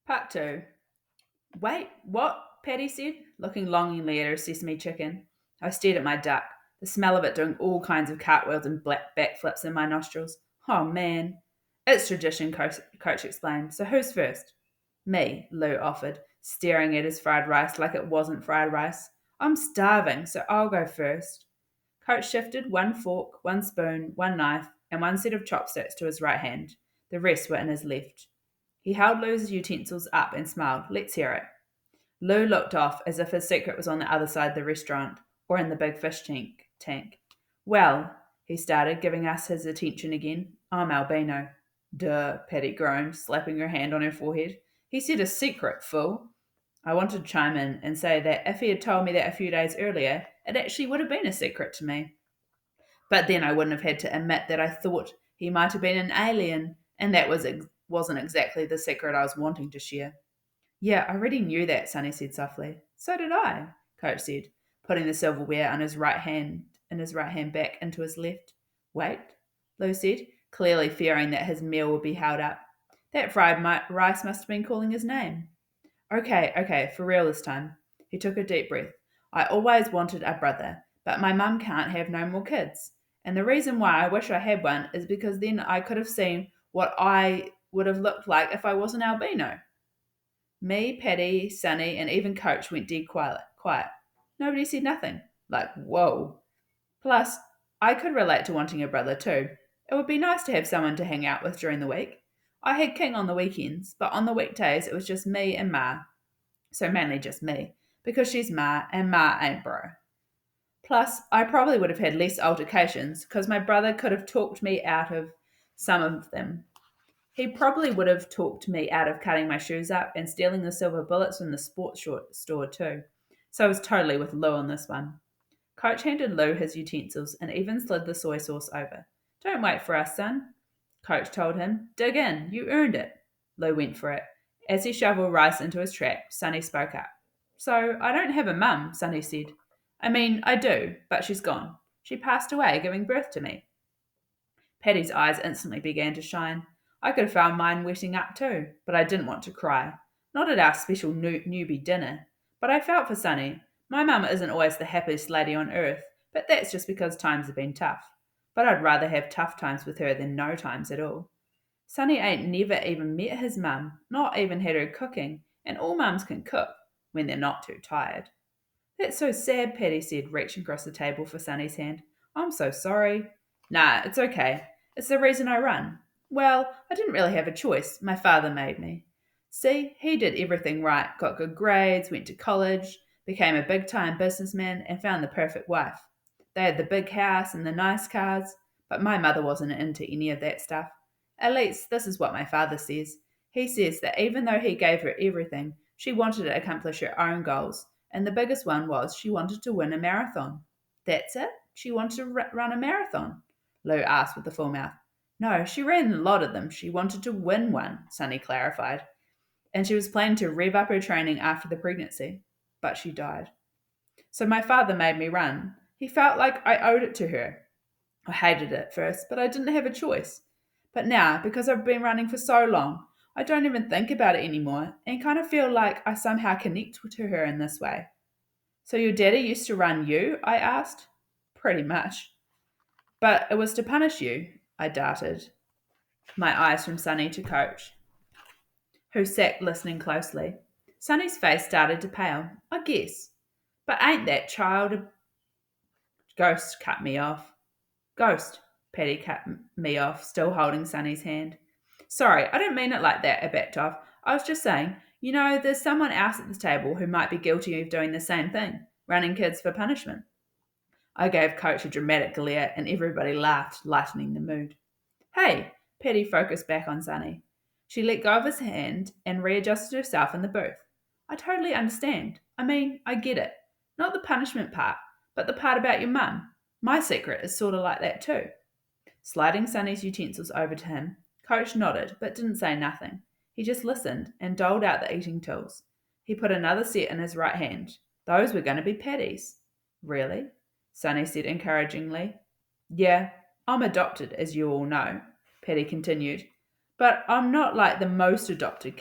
Part 2. Wait, what? Patty said, looking longingly at her sesame chicken. I stared at my duck, the smell of it doing all kinds of cartwheels and black backflips in my nostrils. Oh man. It's tradition, Coach explained. So who's first? Me, Lou offered, staring at his fried rice like it wasn't fried rice. I'm starving, so I'll go first. Coach shifted one fork, one spoon, one knife, and one set of chopsticks to his right hand. The rest were in his left. He held Lou's utensils up and smiled. Let's hear it. Lou looked off as if his secret was on the other side of the restaurant or in the big fish tank. Well, he started, giving us his attention again. I'm albino. Duh, Patty groaned, slapping her hand on her forehead. He said a secret, fool. I wanted to chime in and say that if he had told me that a few days earlier, it actually would have been a secret to me. But then I wouldn't have had to admit that I thought he might have been an alien, and that wasn't exactly the secret I was wanting to share. Yeah, I already knew that, Sonny said softly. So did I, Coach said, putting the silverware on his right hand in his right hand back into his left. Wait, Lou said, clearly fearing that his meal would be held up. That fried rice must have been calling his name. Okay, for real this time. He took a deep breath. I always wanted a brother, but my mum can't have no more kids. And the reason why I wish I had one is because then I could have seen what I would have looked like if I was an albino. Me, Patty, Sonny, and even Coach went dead quiet. Nobody said nothing. Like, whoa. Plus, I could relate to wanting a brother too. It would be nice to have someone to hang out with during the week. I had King on the weekends, but on the weekdays it was just me and Ma. So mainly just me, because she's Ma and Ma ain't bro. Plus, I probably would have had less altercations because my brother could have talked me out of some of them. He probably would have talked me out of cutting my shoes up and stealing the silver bullets from the store too. So I was totally with Lou on this one. Coach handed Lou his utensils and even slid the soy sauce over. Don't wait for us, son. Coach told him. Dig in, you earned it. Lou went for it. As he shoveled rice into his trap, Sonny spoke up. So I don't have a mum, Sonny said. I mean, I do, but she's gone. She passed away giving birth to me. Patty's eyes instantly began to shine. I could have found mine wetting up too, but I didn't want to cry. Not at our special newbie dinner. But I felt for Sonny. My mum isn't always the happiest lady on earth, but that's just because times have been tough. But I'd rather have tough times with her than no times at all. Sonny ain't never even met his mum, not even had her cooking, and all mums can cook when they're not too tired. That's so sad, Patty said, reaching across the table for Sonny's hand. I'm so sorry. Nah, it's okay. It's the reason I run. Well, I didn't really have a choice. My father made me. See, he did everything right, got good grades, went to college, became a big time businessman, and found the perfect wife. They had the big house and the nice cars, but my mother wasn't into any of that stuff. At least, this is what my father says. He says that even though he gave her everything, she wanted to accomplish her own goals, and the biggest one was she wanted to win a marathon. That's it? She wanted to run a marathon? Lou asked with a full mouth. No, she ran a lot of them. She wanted to win one, Sonny clarified. And she was planning to rev up her training after the pregnancy. But she died. So my father made me run. He felt like I owed it to her. I hated it at first, but I didn't have a choice. But now, because I've been running for so long, I don't even think about it anymore and kind of feel like I somehow connect to her in this way. So your daddy used to run you? I asked. Pretty much. But it was to punish you, I darted, my eyes from Sonny to Coach, who sat listening closely. Sonny's face started to pale, I guess. But ain't that child a ghost cut me off? Ghost, Patty cut me off, still holding Sonny's hand. Sorry, I didn't mean it like that, I backed off. I was just saying, there's someone else at the table who might be guilty of doing the same thing, running kids for punishment. I gave Coach a dramatic glare and everybody laughed, lightening the mood. Hey, Patty focused back on Sonny. She let go of his hand and readjusted herself in the booth. I totally understand. I mean, I get it. Not the punishment part, but the part about your mum. My secret is sort of like that too. Sliding Sonny's utensils over to him, Coach nodded but didn't say nothing. He just listened and doled out the eating tools. He put another set in his right hand. Those were going to be Patty's. Really? Sonny said encouragingly. Yeah, I'm adopted, as you all know, Patty continued. But I'm not like the most adopted